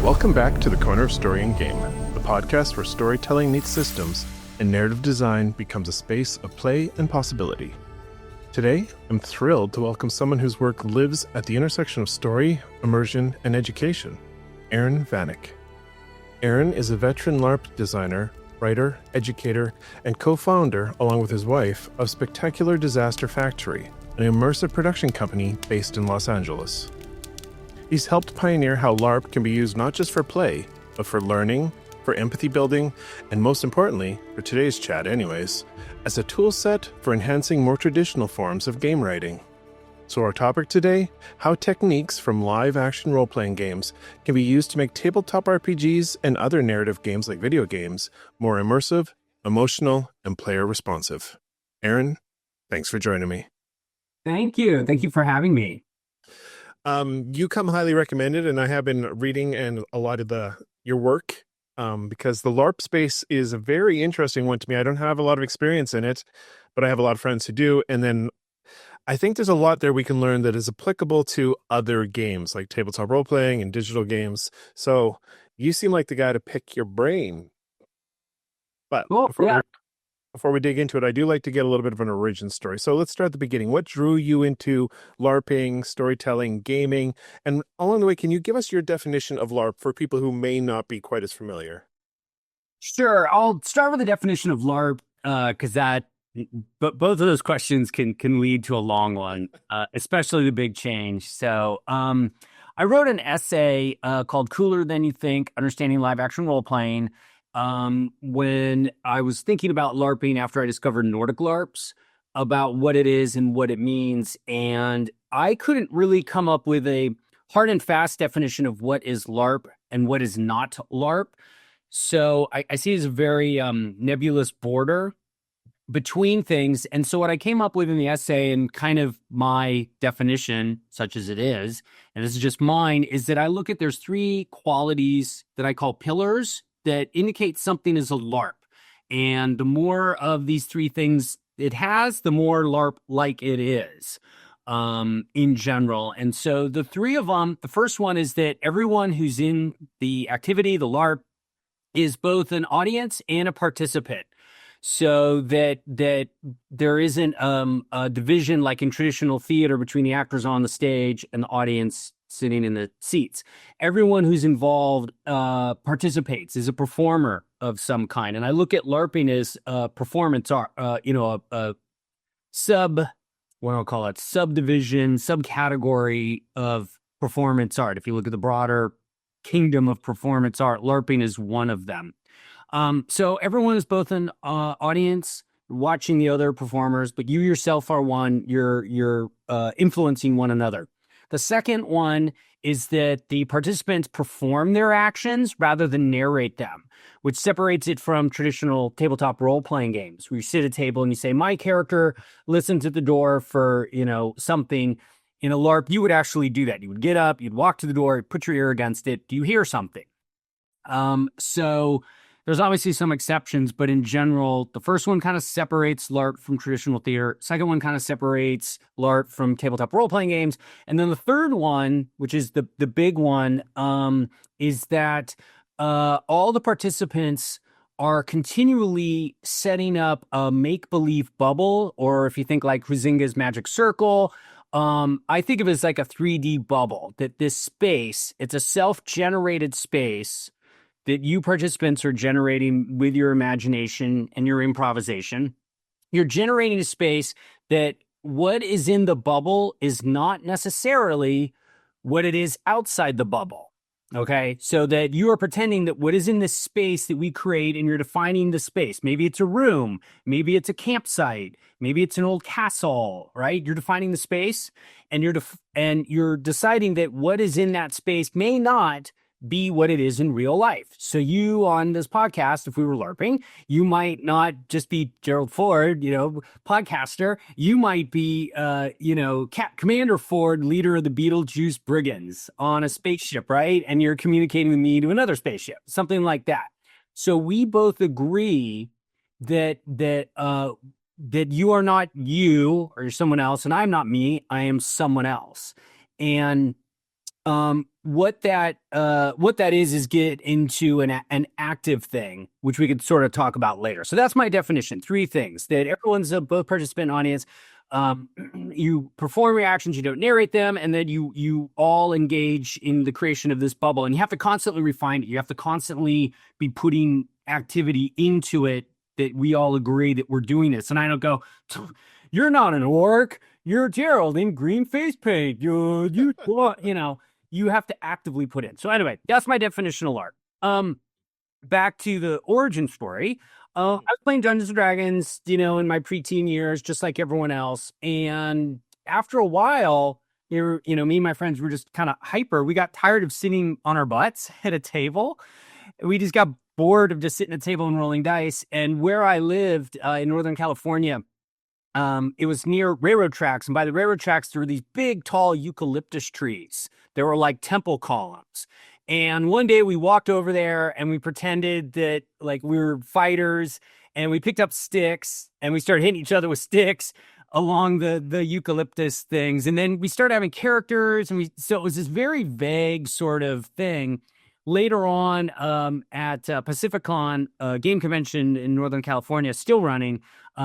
Welcome back to the Corner of Story and Game, the podcast where storytelling meets systems and narrative design becomes a space of play and possibility. Today, I'm thrilled to welcome someone whose work lives at the intersection of story, immersion, and education, Aaron Vanek. Aaron is a veteran LARP designer, writer, educator, and co-founder, along with his wife, of Spectacular Disaster Factory, an immersive production company based in Los Angeles. He's helped pioneer how LARP can be used not just for play, but for learning, for empathy building, and most importantly, for today's chat anyways, as a tool set for enhancing more traditional forms of game writing. So our topic today, how techniques from live action role-playing games can be used to make tabletop RPGs and other narrative games like video games more immersive, emotional, and player responsive. Aaron, thanks for joining me. Thank you. Thank you for having me. You come highly recommended, and I have been reading and a lot of your work because the LARP space is a very interesting one to me. I don't have a lot of experience in it, but I have a lot of friends who do. And then I think there's a lot there we can learn that is applicable to other games like tabletop role-playing and digital games. So you seem like the guy to pick your brain. But before we dig into it, I do like to get a little bit of an origin story. So let's start at the beginning. What drew you into LARPing, storytelling, gaming? And along the way, can you give us your definition of LARP for people who may not be quite as familiar? Sure. I'll start with the definition of LARP because both of those questions can lead to a long one, especially the big change. So I wrote an essay called Cooler Than You Think, Understanding Live Action Role-Playing, when I was thinking about LARPing after I discovered Nordic LARPs, about what it is and what it means. And I couldn't really come up with a hard and fast definition of what is LARP and what is not LARP. So I see it as a very nebulous border between things. And so what I came up with in the essay and kind of my definition, such as it is, and this is just mine, is that I look at there's three qualities that I call pillars that indicate something is a LARP. And the more of these three things it has, the more LARP-like it is in general. And so the three of them, the first one is that everyone who's in the activity, the LARP, is both an audience and a participant. So that there isn't a division like in traditional theater between the actors on the stage and the audience sitting in the seats. Everyone who's involved participates, is a performer of some kind. And I look at LARPing as performance art, a subdivision, subcategory of performance art. If you look at the broader kingdom of performance art, LARPing is one of them. So everyone is both an audience watching the other performers, but you yourself are one. You're influencing one another. The second one is that the participants perform their actions rather than narrate them, which separates it from traditional tabletop role-playing games where you sit at a table and you say, my character listens at the door for, something. In a LARP, you would actually do that. You would get up, you'd walk to the door, put your ear against it. Do you hear something? So there's obviously some exceptions, but in general, the first one kind of separates LARP from traditional theater. Second one kind of separates LARP from tabletop role-playing games. And then the third one, which is the big one, is that all the participants are continually setting up a make-believe bubble, or if you think like Huizinga's Magic Circle, I think of it as like a 3D bubble, that this space, it's a self-generated space that you participants are generating with your imagination and your improvisation. You're generating a space that what is in the bubble is not necessarily what it is outside the bubble. Okay, so that you are pretending that what is in this space that we create, and you're defining the space. Maybe it's a room, maybe it's a campsite, maybe it's an old castle, right? You're defining the space, and you're deciding that what is in that space may not be what it is in real life. So you on this podcast, if we were LARPing, you might not just be Gerald Ford, podcaster. You might be, Commander Ford, leader of the Beetlejuice Brigands on a spaceship, right? And you're communicating with me to another spaceship, something like that. So we both agree that you are not you or you're someone else, and I'm not me. I am someone else. And What that is get into an active thing, which we could sort of talk about later. So that's my definition. Three things: that everyone's a both participant and audience. You perform reactions, you don't narrate them, and then you all engage in the creation of this bubble. And you have to constantly refine it. You have to constantly be putting activity into it that we all agree that we're doing this. And I don't go, "You're not an orc. You're Gerald in green face paint. You know." You have to actively put in. So anyway, that's my definition of LARP. Back to the origin story. I was playing Dungeons and Dragons, in my preteen years, just like everyone else. And after a while, me and my friends were just kind of hyper. We got tired of sitting on our butts at a table. We just got bored of just sitting at a table and rolling dice. And where I lived in Northern California, it was near railroad tracks. And by the railroad tracks, there were these big, tall eucalyptus trees. They were like temple columns. And one day we walked over there and we pretended that like we were fighters, and we picked up sticks and we started hitting each other with sticks along the eucalyptus things. And then we started having characters, and so it was this very vague sort of thing. Later on, at Pacificon, game convention in Northern California, still running,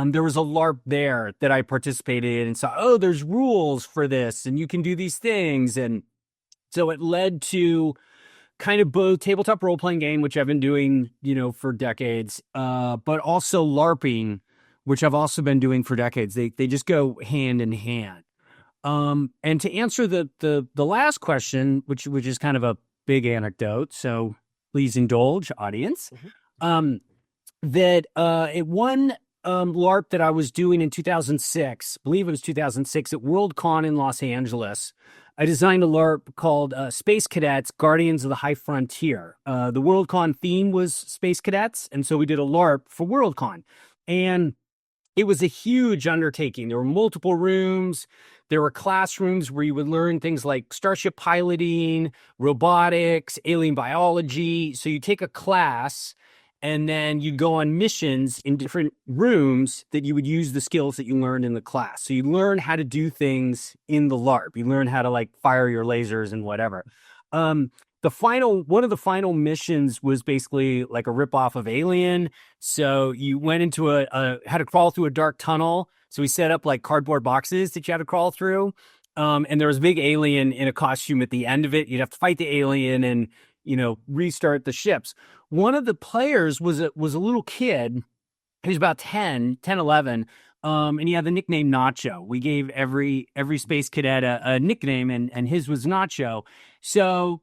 there was a LARP there that I participated in and saw, there's rules for this and you can do these things. And so it led to kind of both tabletop role-playing game, which I've been doing, for decades, but also LARPing, which I've also been doing for decades. They just go hand in hand. And to answer the last question, which is kind of a big anecdote, so please indulge, audience. That at one LARP that I was doing in 2006, I believe it was 2006, at Worldcon in Los Angeles, I designed a LARP called Space Cadets, Guardians of the High Frontier. The Worldcon theme was Space Cadets, and so we did a LARP for Worldcon. And it was a huge undertaking. There were multiple rooms. There were classrooms where you would learn things like starship piloting, robotics, alien biology. So you take a class, and then you go on missions in different rooms that you would use the skills that you learned in the class. So you learn how to do things in the LARP. You learn how to like fire your lasers and whatever. One of the final missions was basically like a ripoff of Alien. So you went into had to crawl through a dark tunnel. So we set up like cardboard boxes that you had to crawl through. And there was a big alien in a costume at the end of it. You'd have to fight the alien and, restart the ships. One of the players was a little kid. He was about 11. And he had the nickname Nacho. We gave every space cadet a nickname, and his was Nacho. So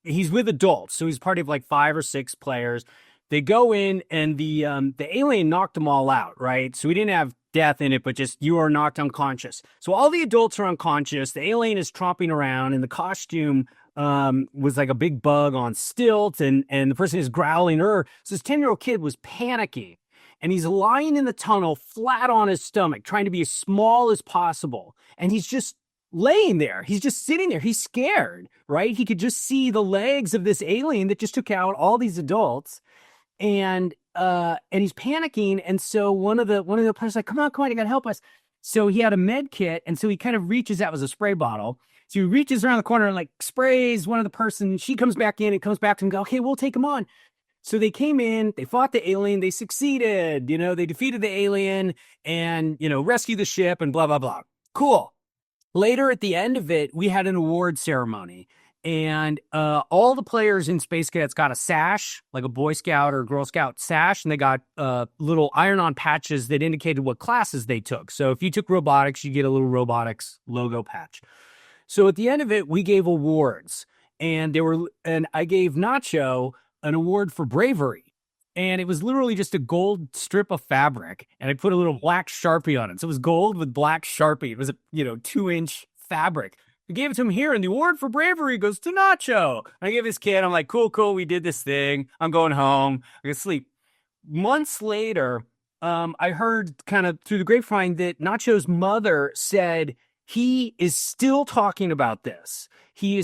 he's with adults. So he's part of like 5 or 6 players. They go in, and the alien knocked them all out, right? So we didn't have death in it, but just you are knocked unconscious. So all the adults are unconscious. The alien is tromping around, and the costume was like a big bug on stilts, and the person is growling. So this 10-year-old kid was panicking, and he's lying in the tunnel flat on his stomach, trying to be as small as possible. And he's just laying there. He's just sitting there. He's scared, right? He could just see the legs of this alien that just took out all these adults. And he's panicking. And so one of the players like, come on, you gotta help us. So he had a med kit. And so he kind of reaches out with a spray bottle. So he reaches around the corner and like sprays one of the person. She comes back in and comes back to him and go, okay, we'll take him on. So they came in, they fought the alien, they succeeded, they defeated the alien and, rescued the ship and blah, blah, blah. Cool. Later at the end of it, we had an award ceremony. And all the players in Space Cadets got a sash, like a Boy Scout or Girl Scout sash, and they got little iron-on patches that indicated what classes they took. So if you took robotics, you get a little robotics logo patch. So at the end of it, we gave awards, and I gave Nacho an award for bravery. And it was literally just a gold strip of fabric, and I put a little black Sharpie on it. So it was gold with black Sharpie. It was a 2-inch fabric. I gave it to him here, and the award for bravery goes to Nacho. I gave this kid, I'm like, cool, we did this thing. I'm going home. I can sleep. Months later, I heard kind of through the grapevine that Nacho's mother said he is still talking about this. He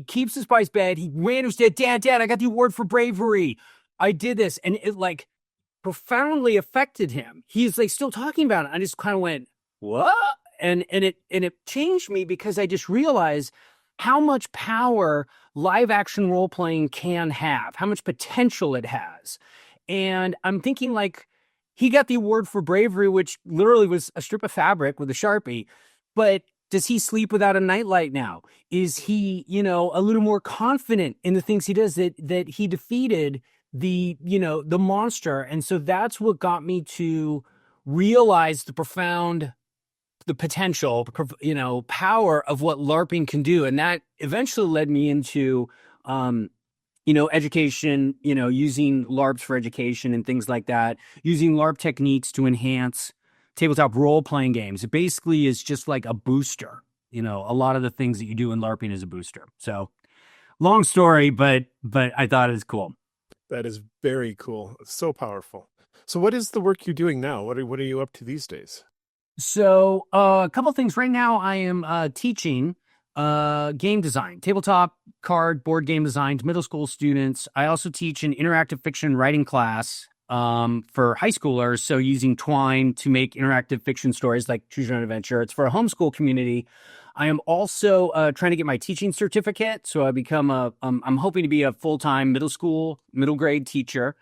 keeps this by his bed. He ran to his dad, Dad, I got the award for bravery. I did this. And it like profoundly affected him. He's like still talking about it. I just kind of went, what? And it changed me because I just realized how much power live action role playing can have, how much potential it has. And I'm thinking like he got the award for bravery, which literally was a strip of fabric with a Sharpie. But does he sleep without a nightlight now? Is he, a little more confident in the things he does that he defeated the monster? And so that's what got me to realize the potential, power of what LARPing can do. And that eventually led me into, education, using LARPs for education and things like that, using LARP techniques to enhance tabletop role-playing games. It basically is just like a booster. A lot of the things that you do in LARPing is a booster. So long story, but I thought it was cool. That is very cool. So powerful. So what is the work you're doing now? What are you up to these days? So a couple things. Right now, I am teaching game design, tabletop card board game design to middle school students. I also teach an interactive fiction writing class for high schoolers. So using Twine to make interactive fiction stories like Choose Your Own Adventure. It's for a homeschool community. I am also trying to get my teaching certificate. So I become I'm hoping to be a full-time middle grade teacher.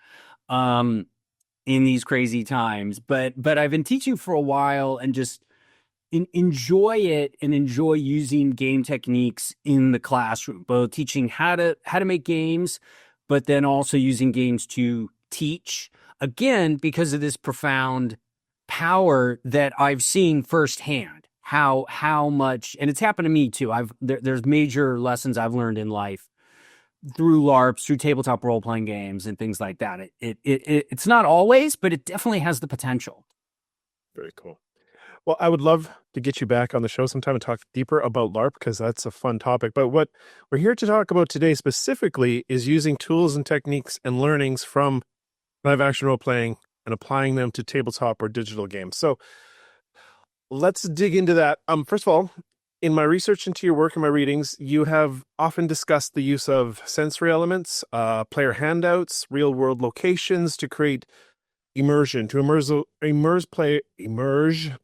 In these crazy times, but I've been teaching for a while and just enjoy it and enjoy using game techniques in the classroom, both teaching how to make games, but then also using games to teach, again, because of this profound power that I've seen firsthand, how much, and it's happened to me too. There's major lessons I've learned in life through LARPs, through tabletop role-playing games and things like that. It's not always, but it definitely has the potential. Very cool. Well, I would love to get you back on the show sometime and talk deeper about LARP because that's a fun topic. But what we're here to talk about today specifically is using tools and techniques and learnings from live action role-playing and applying them to tabletop or digital games. So let's dig into that. First of all, in my research into your work and my readings, you have often discussed the use of sensory elements, player handouts, real-world locations to create immersion, to immerse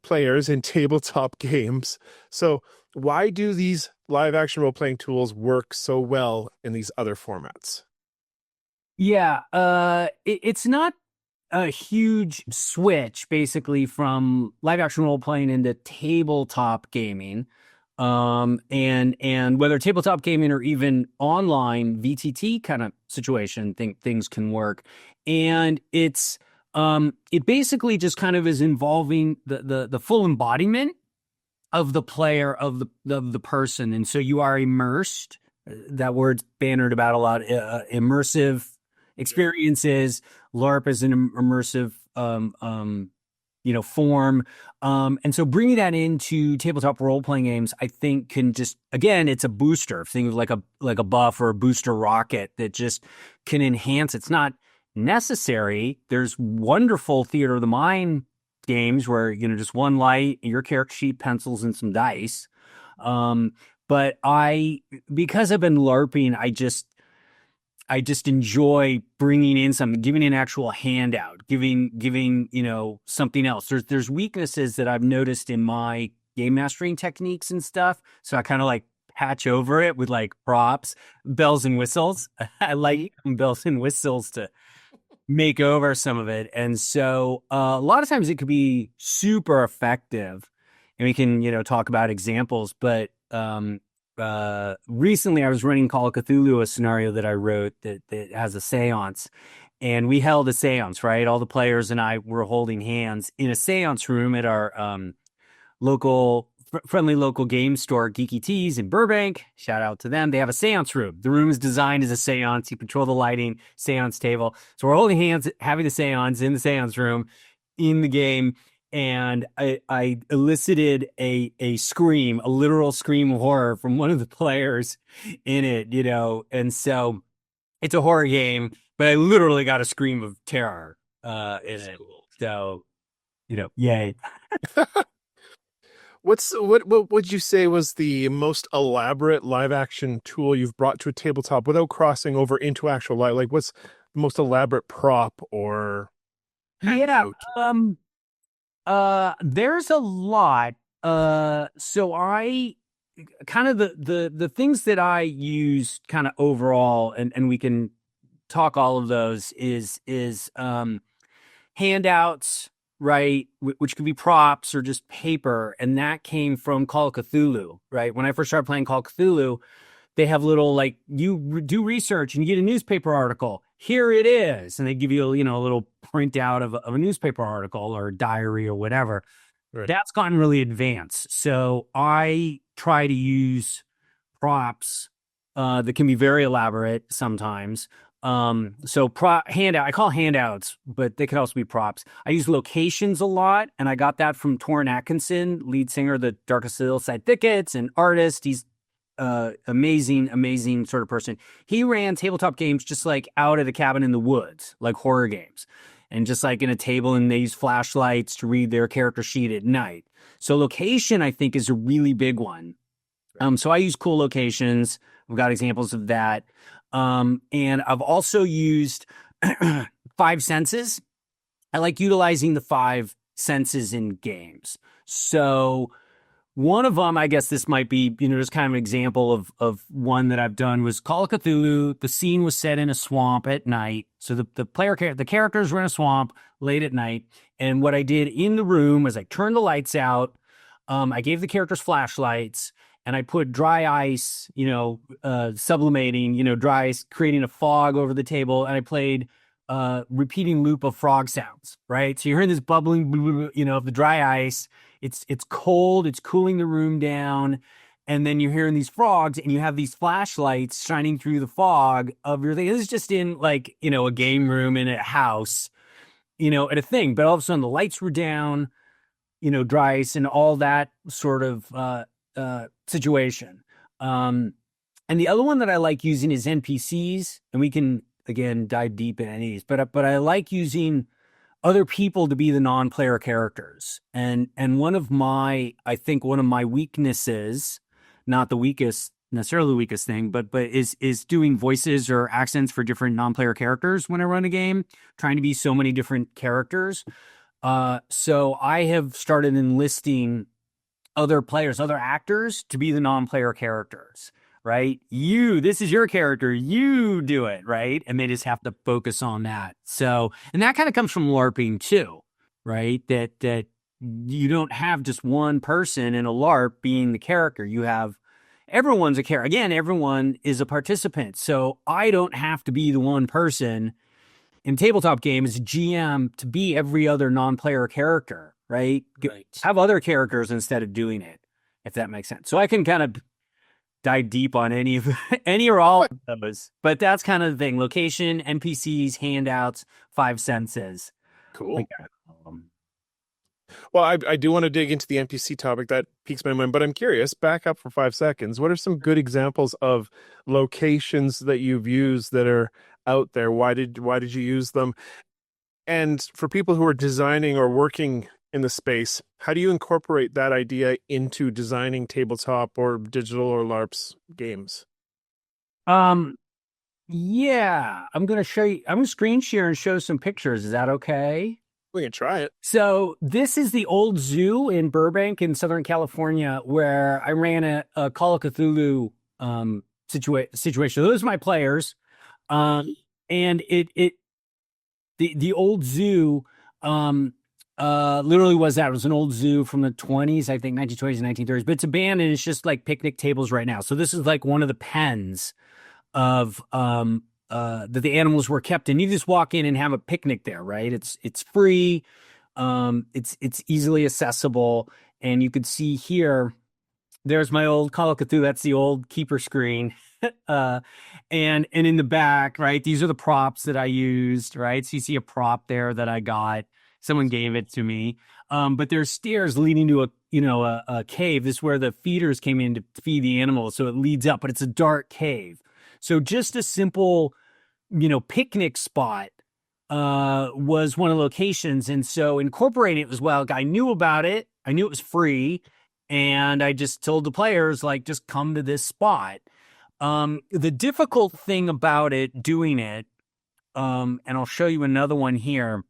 players in tabletop games. So why do these live-action role-playing tools work so well in these other formats? Yeah, it's not a huge switch, basically, from live-action role-playing into tabletop gaming. And whether tabletop gaming or even online VTT kind of situation, things can work. And it basically just kind of is involving the full embodiment of the player, of the person. And so you are immersed. That word's bannered about a lot. Immersive experiences. LARP is an immersive form. And so bringing that into tabletop role-playing games, I think can just, again, it's a booster. Think of like a buff or a booster rocket that just can enhance. It's not necessary. There's wonderful theater of the mind games where, just one light, your character sheet, pencils, and some dice. But because I've been LARPing, I just enjoy bringing in something, giving an actual handout, giving something else. There's weaknesses that I've noticed in my game mastering techniques and stuff. So I kind of like patch over it with like props, bells and whistles. I like bells and whistles to make over some of it. And so a lot of times it could be super effective. And we can, talk about examples, but recently I was running Call of Cthulhu, a scenario that I wrote that has a seance, and we held a seance, right? All the players and I were holding hands in a seance room at our friendly local game store, Geeky Teas in Burbank. Shout out to them. They have a seance room. The room is designed as a seance. You control the lighting, seance table. So we're holding hands, having the seance in the seance room in the game. And I elicited a scream, a literal scream of horror from one of the players in it, and so it's a horror game, but I literally got a scream of terror in it. Cool. So, yay. What would you say was the most elaborate live action tool you've brought to a tabletop without crossing over into actual live? Like, what's the most elaborate prop or handout? There's a lot. So I kind of the things that I use kind of overall, and we can talk all of those is handouts, right? Which could be props or just paper. And that came from Call of Cthulhu, right? When I first started playing Call of Cthulhu, they have little, like, you do research and you get a newspaper article. Here it is. And they give you, a little printout of a newspaper article or a diary or whatever. Right. That's gotten really advanced. So I try to use props that can be very elaborate sometimes. Handout, I call handouts, but they could also be props. I use locations a lot, and I got that from Torrin Atkinson, lead singer of the Darkest Hillside Thickets and artist. He's amazing sort of person. He ran tabletop games just like out at a cabin in the woods, like horror games, and just like in a table, and they use flashlights to read their character sheet at night. So location, I think, is a really big one. So I use cool locations. We've got examples of that. And I've also used five senses. I like utilizing the five senses in games. So one of them, I guess this might be, just kind of an example of one that I've done, was Call of Cthulhu. The scene was set in a swamp at night. So the characters were in a swamp late at night. And what I did in the room was I turned the lights out. I gave the characters flashlights, and I put dry ice, sublimating, dry ice, creating a fog over the table. And I played repeating loop of frog sounds, right? So you're hearing this bubbling, of the dry ice. It's cold. It's cooling the room down. And then you're hearing these frogs, and you have these flashlights shining through the fog of your thing. This is just in like, a game room in a house, at a thing. But all of a sudden the lights were down, dry ice and all that sort of situation. And the other one that I like using is NPCs, and we can again dive deep in any of these, but I like using other people to be the non-player characters. And one of my weaknesses, not the weakest, necessarily the weakest thing, but is doing voices or accents for different non-player characters when I run a game, trying to be so many different characters. So I have started enlisting other players, other actors to be the non-player characters, right? This is your character, you do it, right? And they just have to focus on that. So, and that kind of comes from LARPing too, right? That you don't have just one person in a LARP being the character. You have, everyone's a character. Again, everyone is a participant. So I don't have to be the one person in tabletop game as a GM to be every other non-player character, right? Have other characters instead of doing it, if that makes sense. So I can kind of dive deep on any or all of those, but that's kind of the thing. Location, NPCs, handouts, five senses. Cool. Like, well, I do want to dig into the NPC topic. That piques my mind, but I'm curious, back up for 5 seconds. What are some good examples of locations that you've used that are out there? Why did you use them? And for people who are designing or working in the space, how do you incorporate that idea into designing tabletop or digital or LARPs games? Yeah, I'm going to screen share and show some pictures. Is that okay? We can try it. So this is the old zoo in Burbank in Southern California, where I ran a Call of Cthulhu situation. Those are my players. And the old zoo literally was that. It was an old zoo from the 20s, I think 1920s and 1930s, but it's abandoned. It's just like picnic tables right now. So this is like one of the pens of that the animals were kept in. You just walk in and have a picnic there, right? It's free. It's easily accessible. And you could see here, there's my old Call of Cthulhu. That's the old keeper screen. And in the back, right, these are the props that I used, right? So you see a prop there that I got. Someone gave it to me. But there's stairs leading to a cave. This is where the feeders came in to feed the animals. So it leads up, but it's a dark cave. So just a simple, picnic spot was one of the locations. And so incorporating it as well, I knew about it. I knew it was free. And I just told the players, like, just come to this spot. The difficult thing about doing it, and I'll show you another one here,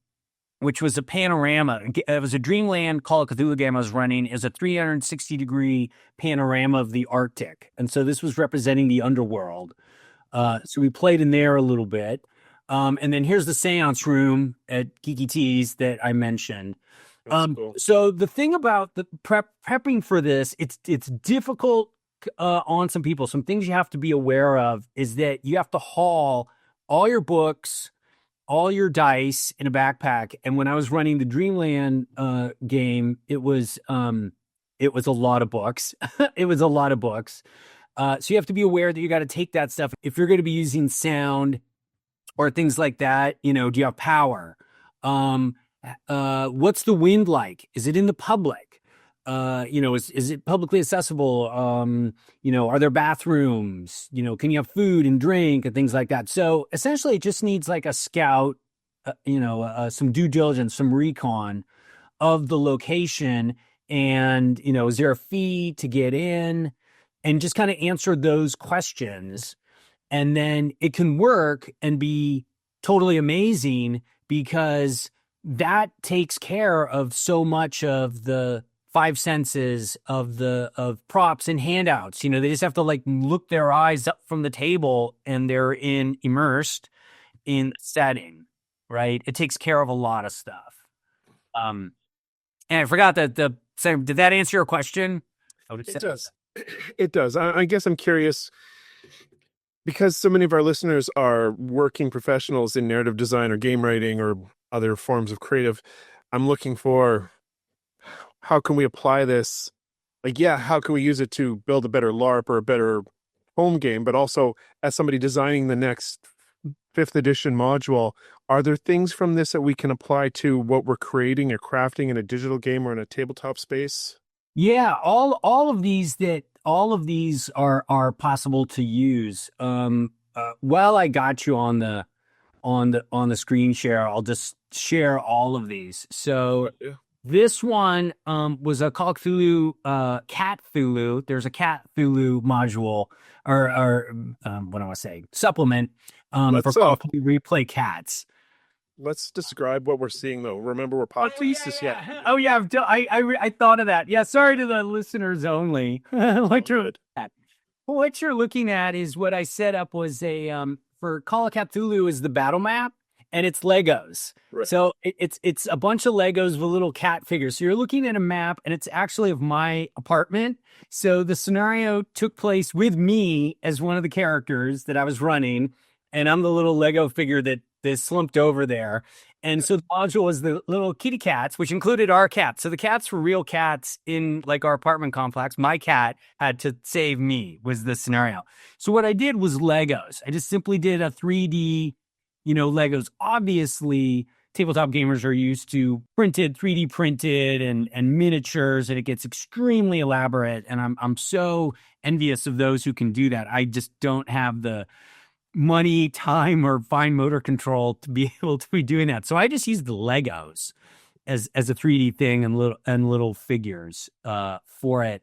which was a panorama. It was a Dreamland Call of Cthulhu game I was running. It was a 360-degree panorama of the Arctic. And so this was representing the underworld. So we played in there a little bit. And then here's the seance room at Geeky Teas that I mentioned. Cool. So the thing about the prepping for this, it's difficult on some people. Some things you have to be aware of is that you have to haul all your books, all your dice in a backpack. And when I was running the Dreamland game, it was a lot of books. It was a lot of books. So you have to be aware that you got to take that stuff. If you're going to be using sound or things like that, do you have power? What's the wind like? Is it in the public? Is it publicly accessible? Are there bathrooms? Can you have food and drink and things like that? So essentially it just needs like a scout, some due diligence, some recon of the location. And, is there a fee to get in? And just kind of answer those questions. And then it can work and be totally amazing because that takes care of so much of the five senses of props and handouts. They just have to like look their eyes up from the table and they're immersed in setting, right? It takes care of a lot of stuff. And I forgot that did that answer your question? It does. It does. I guess I'm curious because so many of our listeners are working professionals in narrative design or game writing or other forms of creative. I'm looking for how can we apply this? Like, yeah, how can we use it to build a better LARP or a better home game? But also, as somebody designing the next 5th edition module, are there things from this that we can apply to what we're creating or crafting in a digital game or in a tabletop space? Yeah, all of these are possible to use. While I got you on the screen share, I'll just share all of these. So this one was a Call of Cthulhu, Cat Cthulhu. There's a Cat Cthulhu module or what do I want to say? Supplement for Call of Cthulhu Replay Cats. Let's describe what we're seeing, though. Remember, we're podcasters yet. Oh yeah, I thought of that. Yeah, sorry to the listeners only. What you're looking at is what I set up was a for Call of Cthulhu is the battle map, and it's Legos. Right. So it's a bunch of Legos with little cat figures. So you're looking at a map, and it's actually of my apartment. So the scenario took place with me as one of the characters that I was running, and I'm the little Lego figure that slumped over there. And so the module was the little kitty cats, which included our cats. So the cats were real cats in like our apartment complex. My cat had to save me was the scenario. So what I did was Legos. I just simply did a 3D, Legos. Obviously, tabletop gamers are used to 3D printed and miniatures, and it gets extremely elaborate. And I'm so envious of those who can do that. I just don't have the money, time, or fine motor control to be able to be doing that. So I just use the Legos as a 3D thing and little figures for it.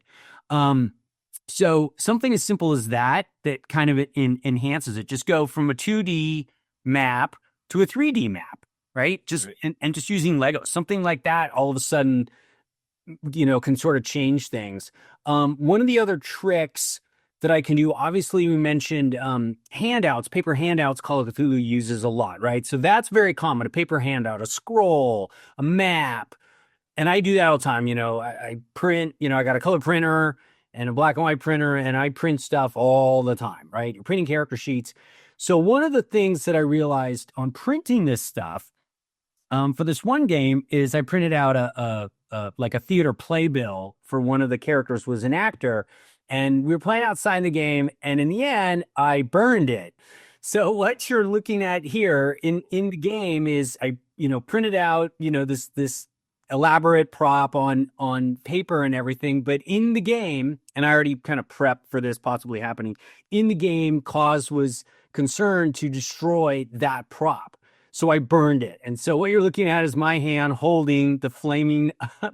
So something as simple as that kind of enhances it. Just go from a 2D map to a 3D map, right? And just using Legos, something like that. All of a sudden, can sort of change things. One of the other tricks that I can do, obviously we mentioned handouts, paper handouts Call of Cthulhu uses a lot, right? So that's very common, a paper handout, a scroll, a map. And I do that all the time, I print, I got a color printer and a black and white printer, and I print stuff all the time, right? You're printing character sheets. So one of the things that I realized on printing this stuff for this one game is I printed out a theater playbill for one of the characters was an actor. And we were playing outside the game, and in the end, I burned it. So what you're looking at here in the game is I, printed out, this elaborate prop on paper and everything. But in the game, and I already kind of prepped for this possibly happening, in the game, Cause was concerned to destroy that prop. So I burned it. And so what you're looking at is my hand holding the flaming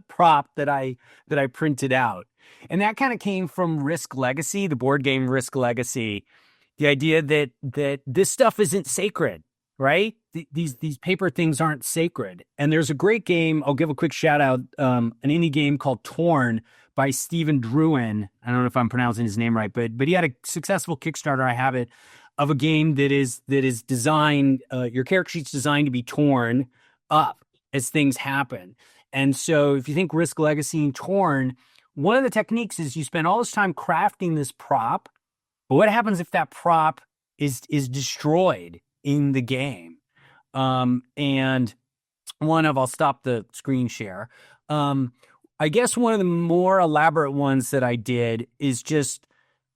prop that I printed out. And that kind of came from Risk Legacy, the board game Risk Legacy. The idea that this stuff isn't sacred, right? These paper things aren't sacred. And there's a great game. I'll give a quick shout out. An indie game called Torn by Stephen Druin. I don't know if I'm pronouncing his name right, but he had a successful Kickstarter. I have it, of a game that is designed. Your character sheet's designed to be torn up as things happen. And so if you think Risk, Legacy, and Torn, one of the techniques is you spend all this time crafting this prop, but what happens if that prop is destroyed in the game? And I'll stop the screen share. I guess one of the more elaborate ones that I did is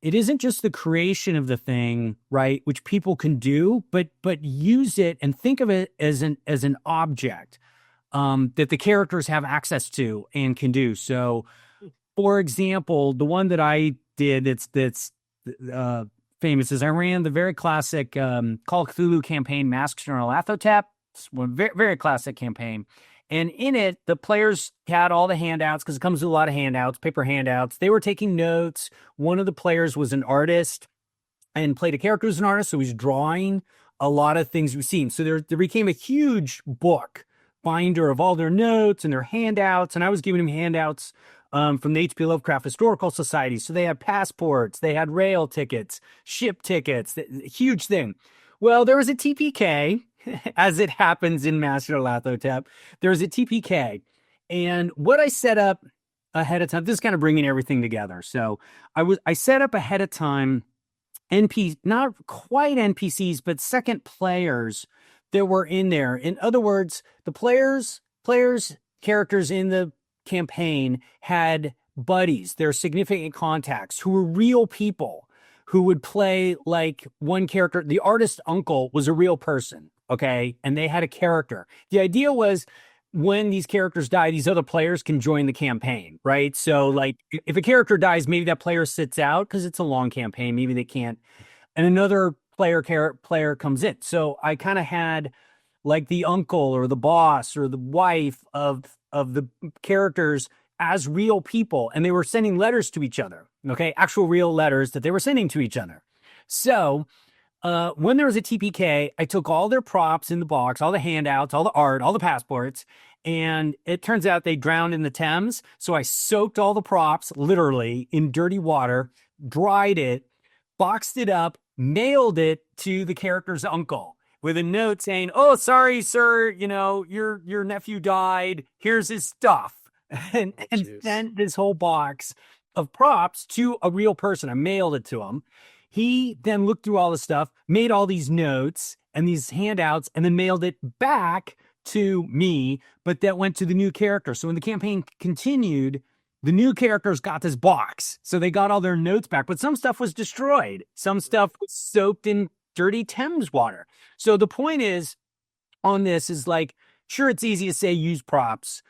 it isn't just the creation of the thing, right, which people can do, but use it and think of it as an object that the characters have access to and can do. So, for example, the one that I did that's famous is I ran the very classic Call of Cthulhu campaign, Masks on Lathtotep. It's one very, very classic campaign. And in it, the players had all the handouts because it comes with a lot of handouts, paper handouts. They were taking notes. One of the players was an artist and played a character as an artist, so he was drawing a lot of things we've seen. So there became a huge book binder of all their notes and their handouts. And I was giving them handouts from the H.P. Lovecraft Historical Society. So they had passports, they had rail tickets, ship tickets, huge thing. Well, there was a TPK, as it happens in Master Lathtotep. There was a TPK. And what I set up ahead of time, this is kind of bringing everything together. So I set up ahead of time not quite NPCs, but second players that were in there. In other words, the players, characters in the campaign had buddies, their significant contacts who were real people who would play like one character. The artist uncle was a real person, okay? And they had a character. The idea was when these characters die, these other players can join the campaign, right? So like if a character dies, maybe that player sits out because it's a long campaign. Maybe they can't. And another player comes in. So I kind of had like the uncle or the boss or the wife of the characters as real people, and they were sending letters to each other, okay? Actual real letters that they were sending to each other. So when there was a TPK, I took all their props in the box, all the handouts, all the art, all the passports, and it turns out they drowned in the Thames. So I soaked all the props literally in dirty water, dried it, boxed it up, mailed it to the character's uncle with a note saying, "Oh, sorry, sir, your nephew died. Here's his stuff." And sent this whole box of props to a real person. I mailed it to him. He then looked through all the stuff, made all these notes and these handouts, and then mailed it back to me, but that went to the new character. So when the campaign continued, the new characters got this box. So they got all their notes back, but some stuff was destroyed. Some stuff was soaked in dirty Thames water. So the point is on this is like, sure, it's easy to say use props,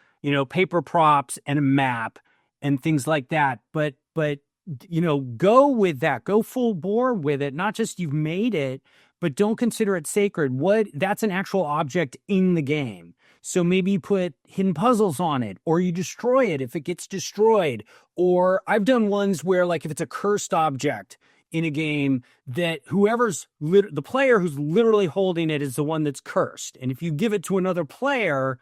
paper props and a map and things like that. But go with that, go full bore with it. Not just you've made it, but don't consider it sacred. That's an actual object in the game. So maybe you put hidden puzzles on it, or you destroy it if it gets destroyed. Or I've done ones where like if it's a cursed object in a game, that the player who's literally holding it is the one that's cursed. And if you give it to another player,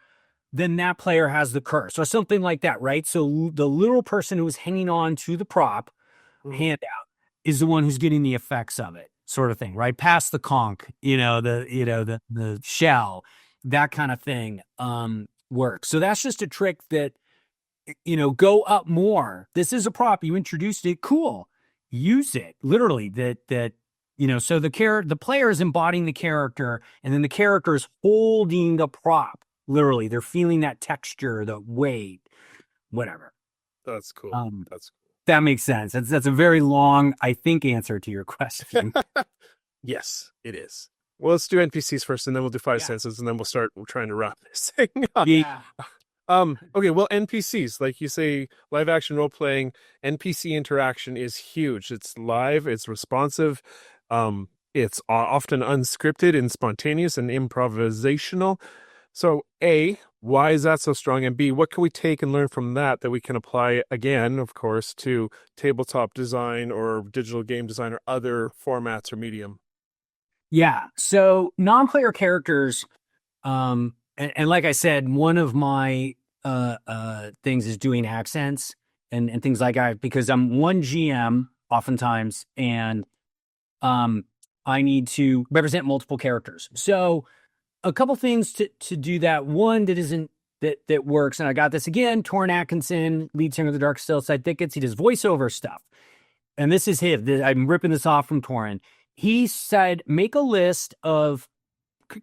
then that player has the curse or something like that, right? So the literal person who's hanging on to the prop handout is the one who's getting the effects of it, sort of thing, right? Past the conch, the shell, that kind of thing works. So that's just a trick that, go up more. This is a prop. You introduced it. Cool. Use it literally so the player is embodying the character, and then the character is holding the prop. Literally, they're feeling that texture, the weight, whatever. That's cool. That's cool. That makes sense. That's a very long, I think, answer to your question. Yes, it is. Well, let's do NPCs first, and then we'll do five senses, and then we'll start trying to wrap this thing up. Yeah. Okay, well, NPCs, like you say, live action role playing, NPC interaction is huge. It's live, it's responsive, it's often unscripted and spontaneous and improvisational. So A, why is that so strong? And B, what can we take and learn from that we can apply again, of course, to tabletop design or digital game design or other formats or medium? Yeah. So non-player characters, and like I said, one of my things is doing accents and things like that because I'm one GM oftentimes, and um I need to represent multiple characters. So a couple things to do that. One that isn't that works, and I got this again. Torrin Atkinson, lead singer of the Dark Still Side Thickets. He does voiceover stuff, and this is him. I'm ripping this off from Torrin. He said, make a list of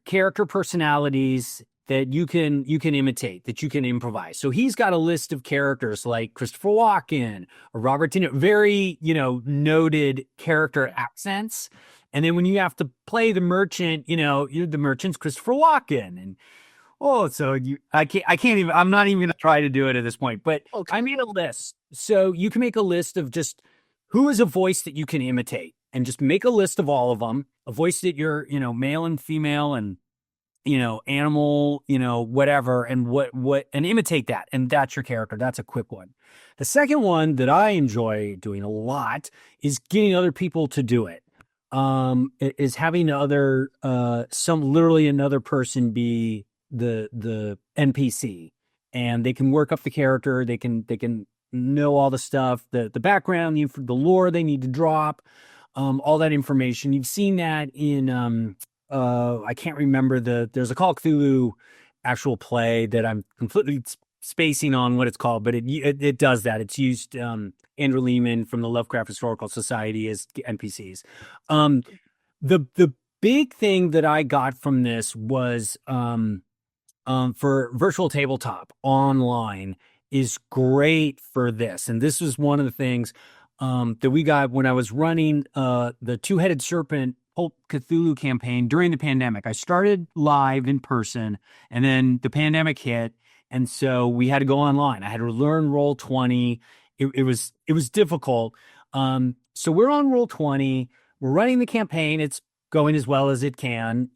character personalities that you can imitate, that you can improvise. So he's got a list of characters like Christopher Walken or Robert De Niro, very, noted character accents. And then when you have to play the merchant, you're the merchant's Christopher Walken. And I can't even, I'm not even going to try to do it at this point, but okay. I made a list. So you can make a list of just who is a voice that you can imitate, and just make a list of all of them, a voice that you're, male and female and, animal, whatever, and and imitate that. And that's your character. That's a quick one. The second one that I enjoy doing a lot is getting other people to do it. Is having literally another person be the NPC, and they can work up the character. They can know all the stuff, the background, the lore they need to drop, all that information. You've seen that in I can't remember there's a Call of Cthulhu actual play that I'm completely spacing on what it's called, but it does that. It's used Andrew Lehman from the Lovecraft Historical Society as NPCs. The big thing that I got from this was for virtual tabletop online is great for this. And this was one of the things that we got when I was running the Two-Headed Serpent Pulp Cthulhu campaign during the pandemic. I started live in person, and then the pandemic hit, and so we had to go online. I had to learn Roll20. It was difficult. So we're on Roll20. We're running the campaign. It's going as well as it can,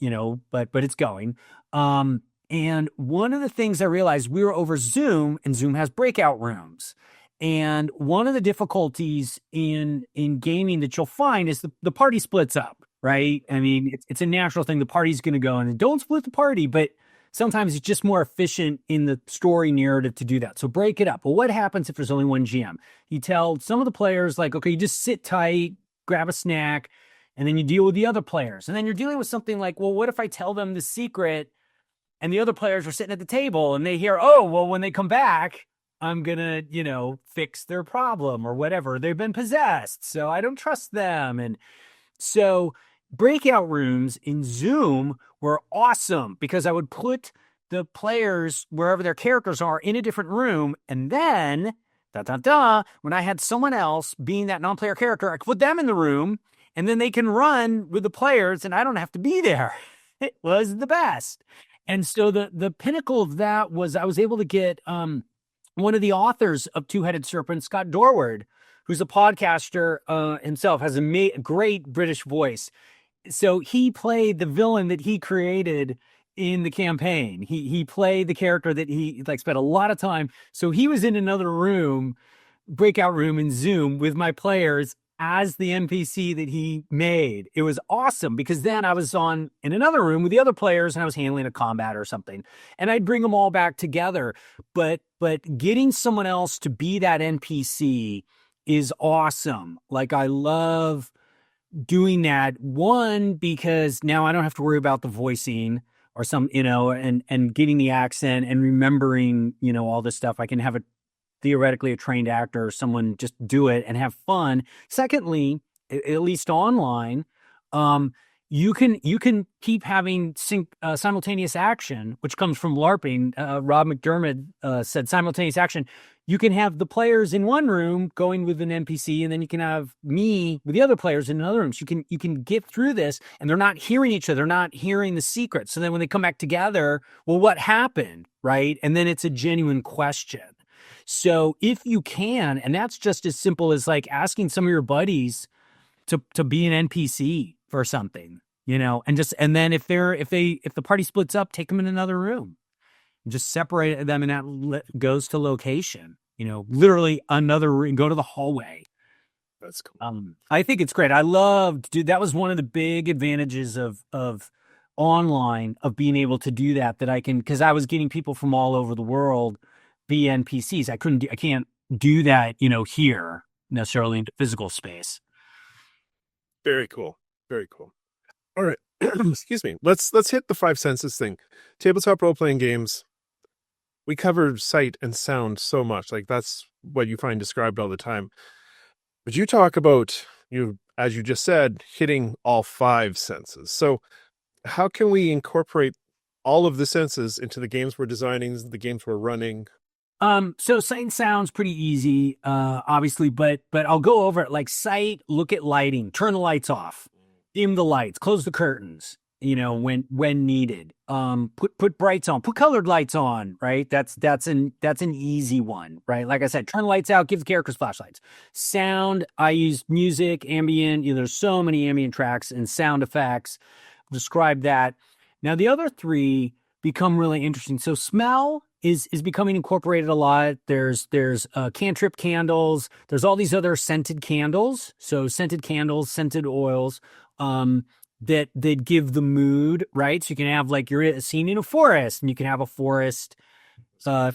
but it's going. And one of the things I realized, we were over Zoom, and Zoom has breakout rooms. And one of the difficulties in gaming that you'll find is the party splits up, right? I mean, it's a natural thing. The party's going to go, and don't split the party, but sometimes it's just more efficient in the story narrative to do that. So break it up. Well, what happens if there's only one GM? You tell some of the players, like, okay, you just sit tight, grab a snack, and then you deal with the other players. And then you're dealing with something like, well, what if I tell them the secret and the other players are sitting at the table and they hear, oh, well, when they come back, I'm going to, fix their problem or whatever. They've been possessed, so I don't trust them. And so breakout rooms in Zoom were awesome because I would put the players wherever their characters are in a different room. And then, when I had someone else being that non-player character, I could put them in the room, and then they can run with the players and I don't have to be there. It was the best. And so the pinnacle of that was I was able to get one of the authors of Two-Headed Serpent, Scott Dorward, who's a podcaster himself, has a great British voice. So he played the villain that he created in the campaign. He played the character that he spent a lot of time. So he was in another room, breakout room in Zoom with my players as the NPC that he made. It was awesome because then I was in another room with the other players and I was handling a combat or something, and I'd bring them all back together. But getting someone else to be that NPC is awesome. Like, I love doing that. One, because now I don't have to worry about the voicing or and getting the accent and remembering, all this stuff. I can have theoretically a trained actor or someone just do it and have fun. Secondly, at least online, you can keep having simultaneous action, which comes from LARPing. Rob McDermott said simultaneous action. You can have the players in one room going with an NPC, and then you can have me with the other players in another room. So you can get through this, and they're not hearing each other. They're not hearing the secret. So then when they come back together, well, what happened, right? And then it's a genuine question. So if you can, and that's just as simple as like asking some of your buddies to be an NPC for something, and then if the party splits up, take them in another room, just separate them, and that goes to location, literally another room, go to the hallway. That's cool. I think it's great. I loved, dude. That was one of the big advantages of online, of being able to do that. That I can, because I was getting people from all over the world via NPCs. I can't do that, here necessarily into physical space. Very cool. Very cool. All right. Excuse me. Let's hit the 5 senses thing. Tabletop role-playing games. We cover sight and sound so much. Like, that's what you find described all the time. But you talk about, as you just said, hitting all 5 senses. So how can we incorporate all of the senses into the games we're designing, the games we're running? So sight and sound's pretty easy, obviously, but I'll go over it. Like sight, look at lighting, turn the lights off, dim the lights, close the curtains, when needed. Put brights on, put colored lights on, right? That's an easy one, right? Like I said, turn the lights out, give the characters flashlights. Sound, I use music, ambient, there's so many ambient tracks and sound effects. Describe that. Now the other 3 become really interesting. So smell is becoming incorporated a lot. There's cantrip candles. There's all these other scented candles. So scented candles, scented oils, that give the mood, right? So you can have, like, you're at a scene in a forest and you can have a forest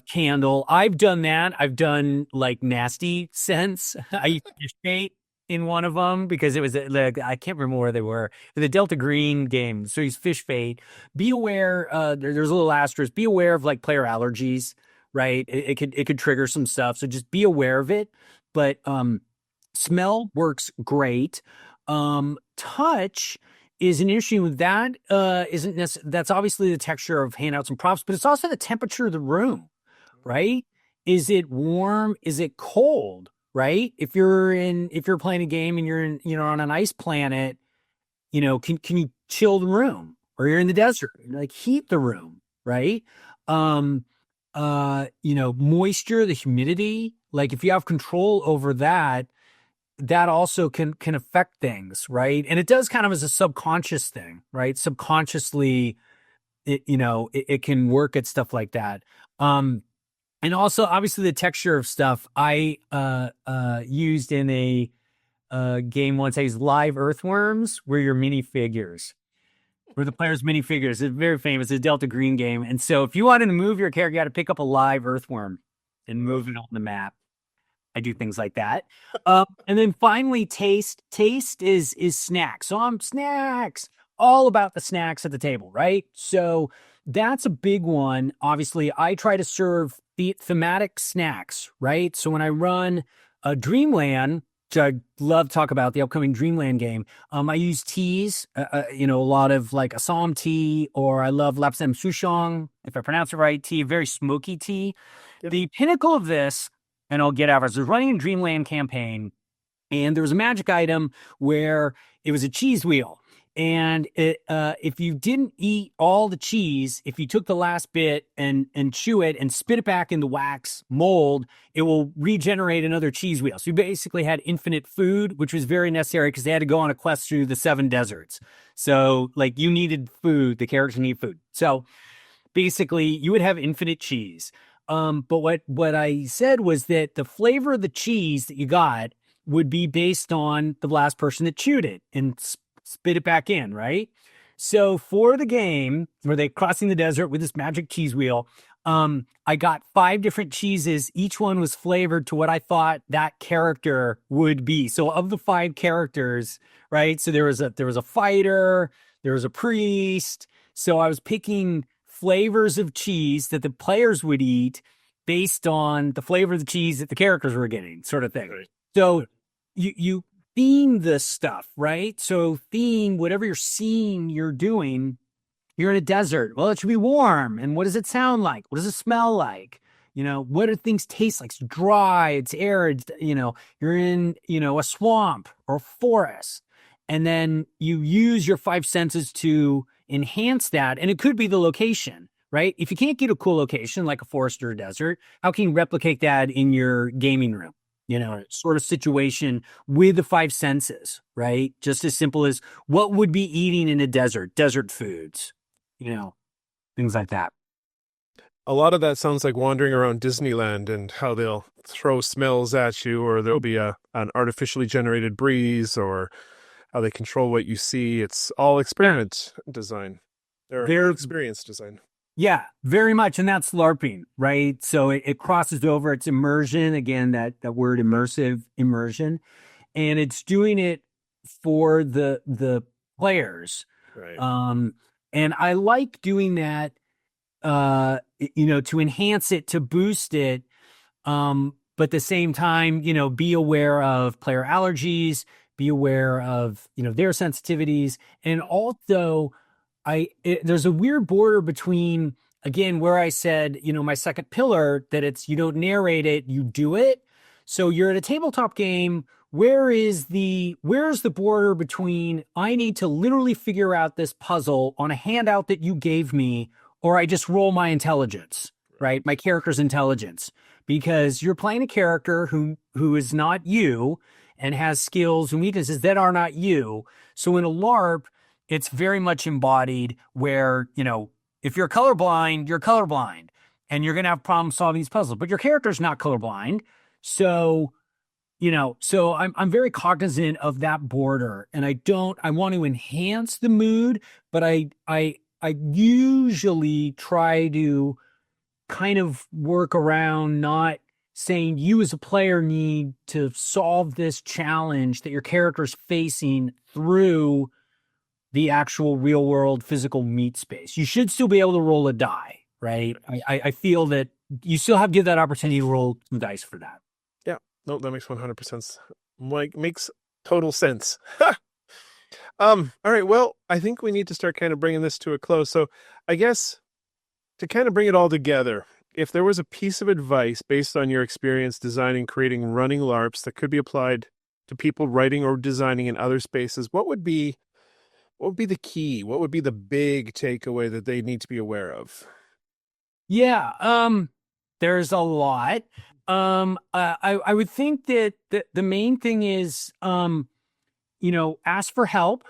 candle. I've done that. I've done like nasty scents. I used fish bait in one of them because it was like, I can't remember where they were. The Delta Green game. So he's fish bait. Be aware. There's a little asterisk. Be aware of like player allergies, right? It could trigger some stuff. So just be aware of it. But smell works great. Touch is an issue with that. Isn't necessarily, that's obviously the texture of handouts and props, but it's also the temperature of the room, right? Is it warm? Is it cold? Right? If you're playing a game and you're on an ice planet, can you chill the room? Or you're in the desert, like heat the room, right? Moisture, the humidity, like if you have control over that, that also can affect things, right? And it does kind of as a subconscious thing, right? Subconsciously, it can work at stuff like that. And also, obviously, the texture of stuff. I used in a game once. I used live earthworms, where your minifigures, where the players' minifigures. It's very famous. It's a Delta Green game. And so if you wanted to move your character, you got to pick up a live earthworm and move it on the map. I do things like that. And then finally, taste. Taste is snacks. So I'm snacks. All about the snacks at the table, right? So that's a big one. Obviously, I try to serve the thematic snacks, right? So when I run a Dreamland, which I love to talk about, the upcoming Dreamland game, I use teas, a lot of like Assam tea, or I love Lapsang Souchong, if I pronounce it right, tea, very smoky tea. Yep. The pinnacle of this, and I'll get out of it, I was running a Dreamland campaign, and there was a magic item where it was a cheese wheel. And if you didn't eat all the cheese, if you took the last bit and chew it and spit it back in the wax mold, it will regenerate another cheese wheel. So you basically had infinite food, which was very necessary because they had to go on a quest through the 7 deserts. So like you needed food, the characters need food. So basically you would have infinite cheese. But what I said was that the flavor of the cheese that you got would be based on the last person that chewed it and spit it back in, right? So for the game where they're crossing the desert with this magic cheese wheel, I got 5 different cheeses. Each one was flavored to what I thought that character would be. So of the 5 characters, right? So there was a fighter, there was a priest. So I was picking flavors of cheese that the players would eat based on the flavor of the cheese that the characters were getting, sort of thing. Right. So you theme this stuff, right? So theme whatever you're seeing, you're doing. You're in a desert. Well, it should be warm. And what does it sound like? What does it smell like? What do things taste like? It's dry, it's arid, you're in, a swamp or a forest. And then you use your 5 senses to enhance that. And it could be the location, right? If you can't get a cool location like a forest or a desert, how can you replicate that in your gaming room? Sort of situation with the 5 senses, right? Just as simple as what would be eating in a desert foods, things like that. A lot of that sounds like wandering around Disneyland and how they'll throw smells at you, or there'll be an artificially generated breeze, or how they control what you see. It's all experiment design or They're experience design. Yeah, very much. And that's LARPing, right? So it crosses over. It's immersion. Again, that word immersive, immersion. And it's doing it for the players. Right. And I like doing that, to enhance it, to boost it. But at the same time, be aware of player allergies, be aware of, their sensitivities. And also, there's a weird border between, again, where I said, my second pillar, that it's, you don't narrate it, you do it. So you're at a tabletop game. Where's the border between I need to literally figure out this puzzle on a handout that you gave me, or I just roll my intelligence, right? My character's intelligence, because you're playing a character who is not you and has skills and weaknesses that are not you. So in a LARP, it's very much embodied where, if you're colorblind, you're colorblind and you're going to have problems solving these puzzles, but your character's not colorblind. So, I'm very cognizant of that border, and I want to enhance the mood, but I usually try to kind of work around not saying you as a player need to solve this challenge that your character's facing through the actual real world physical meat space. You should still be able to roll a die, right? I feel that you still have to give that opportunity to roll some dice for that. Yeah. No, that makes 100% makes total sense. All right. Well, I think we need to start kind of bringing this to a close. So I guess to kind of bring it all together, if there was a piece of advice based on your experience designing, creating, running LARPs that could be applied to people writing or designing in other spaces, what would be the key? What would be the big takeaway that they need to be aware of? Yeah, there's a lot. I would think that the main thing is, ask for help.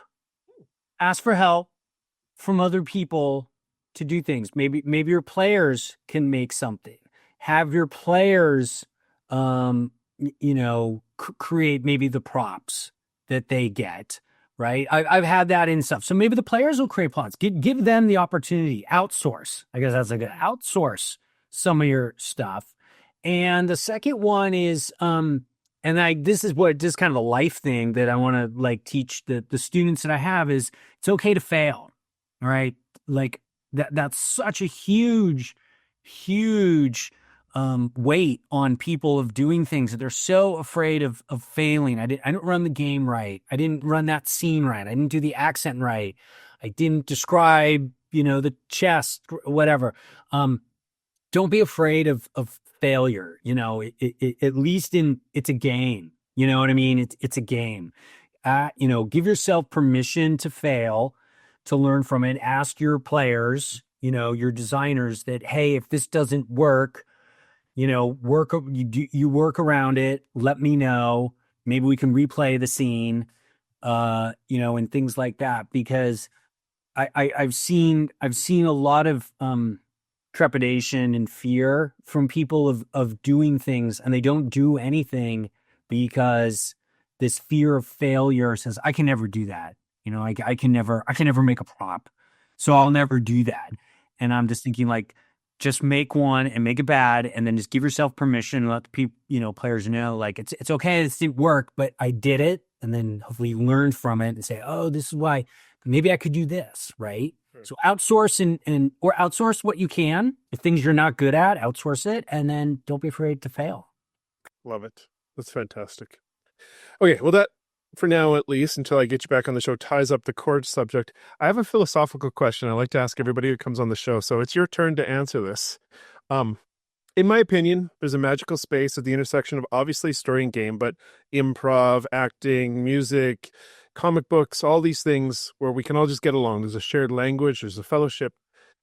Ask for help from other people to do things. Maybe your players can make something. Have your players, create maybe the props that they get. Right. I've had that in stuff. So maybe the players will create plots. Give them the opportunity. Outsource. I guess that's like outsource some of your stuff. And the second one is, this is what just kind of a life thing that I want to like teach the students that I have is it's okay to fail. All right. Like that's such a huge weight on people of doing things that they're so afraid of failing. I didn't run the game right. I didn't run that scene right. I didn't do the accent right. I didn't describe, the chest, whatever. Don't be afraid of failure. At least it's a game. You know what I mean? It's a game. Give yourself permission to fail, to learn from it. Ask your players, your designers that, hey, if this doesn't work, you work around it. Let me know. Maybe we can replay the scene, and things like that. Because I've seen a lot of trepidation and fear from people of doing things, and they don't do anything because this fear of failure says, I can never do that. I can never make a prop, so I'll never do that. And I'm just thinking like, just make one and make it bad, and then just give yourself permission and let the people, players know, like it's okay, this didn't work, but I did it, and then hopefully you learn from it and say, oh, this is why maybe I could do this, right? Sure. So outsource or outsource what you can. If things you're not good at, outsource it, and then don't be afraid to fail. Love it. That's fantastic. Okay, well that, for now at least, until I get you back on the show, ties up the core subject. I have a philosophical question I like to ask everybody who comes on the show, so it's your turn to answer this. In my opinion, there's a magical space at the intersection of obviously story and game, but improv, acting, music, comic books, all these things where we can all just get along. There's a shared language, there's a fellowship.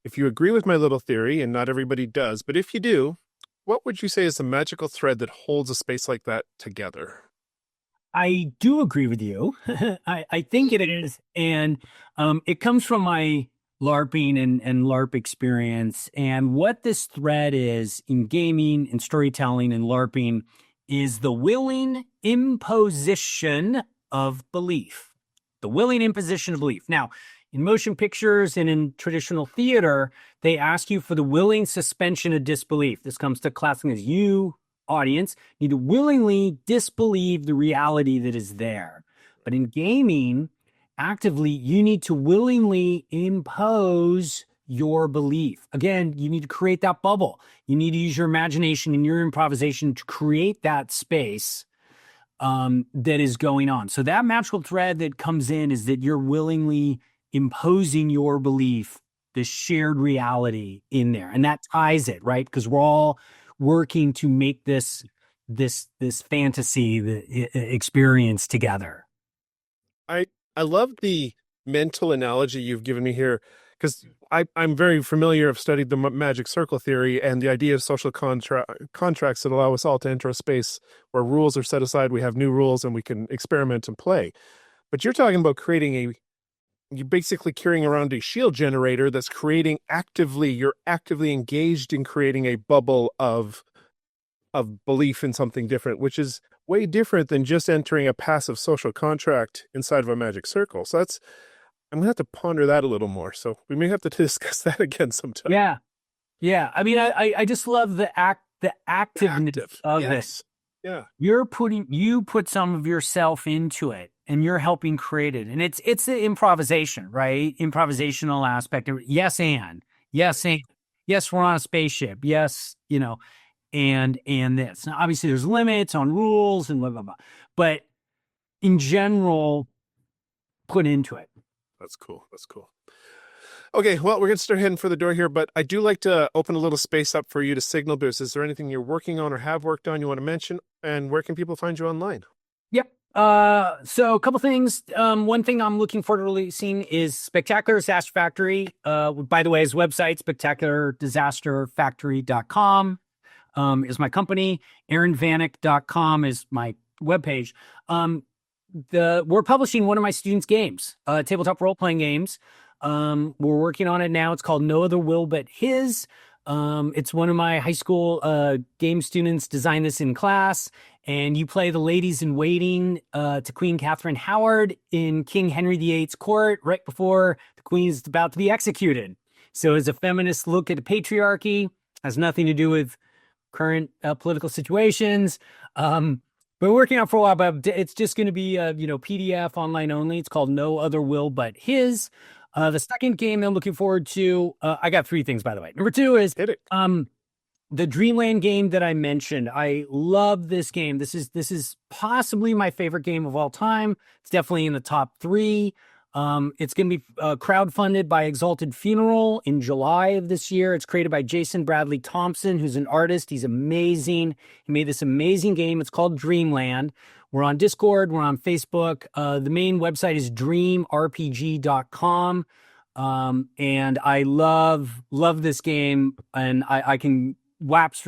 If you agree with my little theory, and not everybody does, but if you do, what would you say is the magical thread that holds a space like that together? I do agree with you. I think it is. And it comes from my LARPing and LARP experience. And what this thread is in gaming and storytelling and LARPing is the willing imposition of belief. The willing imposition of belief. Now, in motion pictures and in traditional theater, they ask you for the willing suspension of disbelief. This comes to classic as you, audience, need to willingly disbelieve the reality that is there. But in gaming, actively, you need to willingly impose your belief. Again, you need to create that bubble. You need to use your imagination and your improvisation to create that space that is going on. So that magical thread that comes in is that you're willingly imposing your belief, this shared reality in there. And that ties it, right? Because we're all working to make this fantasy experience together. I love the mental analogy you've given me here, because I'm very familiar. I've studied the magic circle theory and the idea of social contracts that allow us all to enter a space where rules are set aside. We have new rules and we can experiment and play. But you're talking about you're basically carrying around a shield generator that's you're actively engaged in creating a bubble of belief in something different, which is way different than just entering a passive social contract inside of a magic circle. So I'm going to have to ponder that a little more. So we may have to discuss that again sometime. Yeah. Yeah. I mean, I just love the activeness of this. Yeah. You put some of yourself into it and you're helping create it. And it's the improvisation, right? Improvisational aspect. Yes, we're on a spaceship. Yes, and this. Now, obviously there's limits on rules and blah, blah, blah. But in general, put into it. That's cool. Okay, well, we're going to start heading for the door here, but I do like to open a little space up for you to signal boost. Is there anything you're working on or have worked on you want to mention? And where can people find you online? Yep. So a couple things. One thing I'm looking forward to releasing is Spectacular Disaster Factory. By the way, his website, spectaculardisasterfactory.com. Is my company. AaronVanek.com is my webpage. We're publishing one of my students' games, tabletop role-playing games. We're working on it now. It's called No Other Will But His. It's one of my high school game students designed this in class, and you play the ladies in waiting to Queen Catherine Howard in King Henry VIII's court right before the queen is about to be executed. So it's a feminist look at the patriarchy. Has nothing to do with current political situations. Been working on for a while, but it's just going to be PDF online only. It's called No Other Will But His. The second game I'm looking forward to, I got three things, by the way. Number two is the Dreamland game that I mentioned. I love this game. This is possibly my favorite game of all time. It's definitely in the top three. It's going to be crowdfunded by Exalted Funeral in July of this year. It's created by Jason Bradley Thompson, who's an artist. He's amazing. He made this amazing game. It's called Dreamland. We're on Discord. We're on Facebook. The main website is dreamrpg.com. And I love this game, and I can wax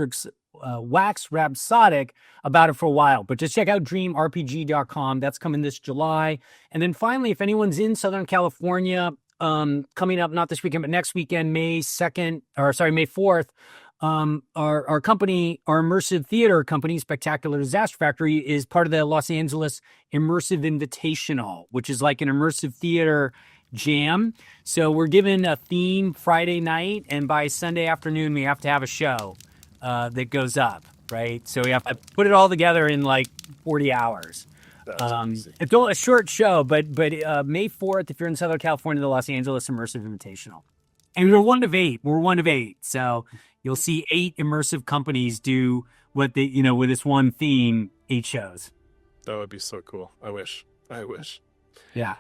rhapsodic about it for a while, but just check out dreamrpg.com. That's coming this July. And then finally, if anyone's in Southern California, coming up, not this weekend, but next weekend, May 4th, our company, our immersive theater company, Spectacular Disaster Factory, is part of the Los Angeles Immersive Invitational, which is like an immersive theater jam. So we're given a theme Friday night, and by Sunday afternoon, we have to have a show that goes up, right? So we have to put it all together in like 40 hours. It's a short show, but May 4th, if you're in Southern California, the Los Angeles Immersive Invitational. And we're one of eight. So you'll see 8 immersive companies do what they, with this one theme, 8 shows. That would be so cool. I wish. Yeah.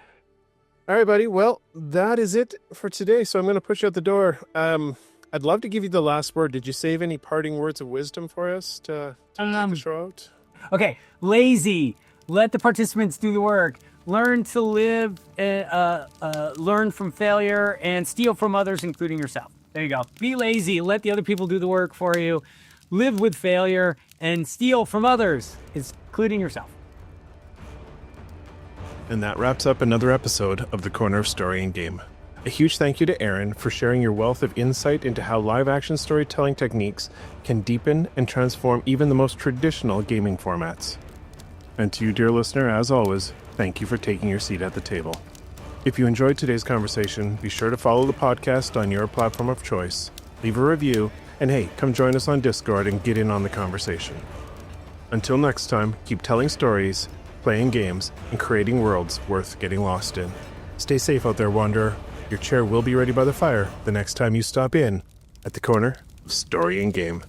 All right, buddy. Well, that is it for today. So I'm going to push you out the door. I'd love to give you the last word. Did you save any parting words of wisdom for us to take the show out? Okay. Lazy. Let the participants do the work. Learn to live, learn from failure, and steal from others, including yourself. There you go. Be lazy. Let the other people do the work for you. Live with failure and steal from others, including yourself. And that wraps up another episode of The Corner of Story and Game. A huge thank you to Aaron for sharing your wealth of insight into how live-action storytelling techniques can deepen and transform even the most traditional gaming formats. And to you, dear listener, as always, thank you for taking your seat at the table. If you enjoyed today's conversation, be sure to follow the podcast on your platform of choice, leave a review, and hey, come join us on Discord and get in on the conversation. Until next time, keep telling stories, playing games, and creating worlds worth getting lost in. Stay safe out there, Wanderer. Your chair will be ready by the fire the next time you stop in at the corner of Story and Game.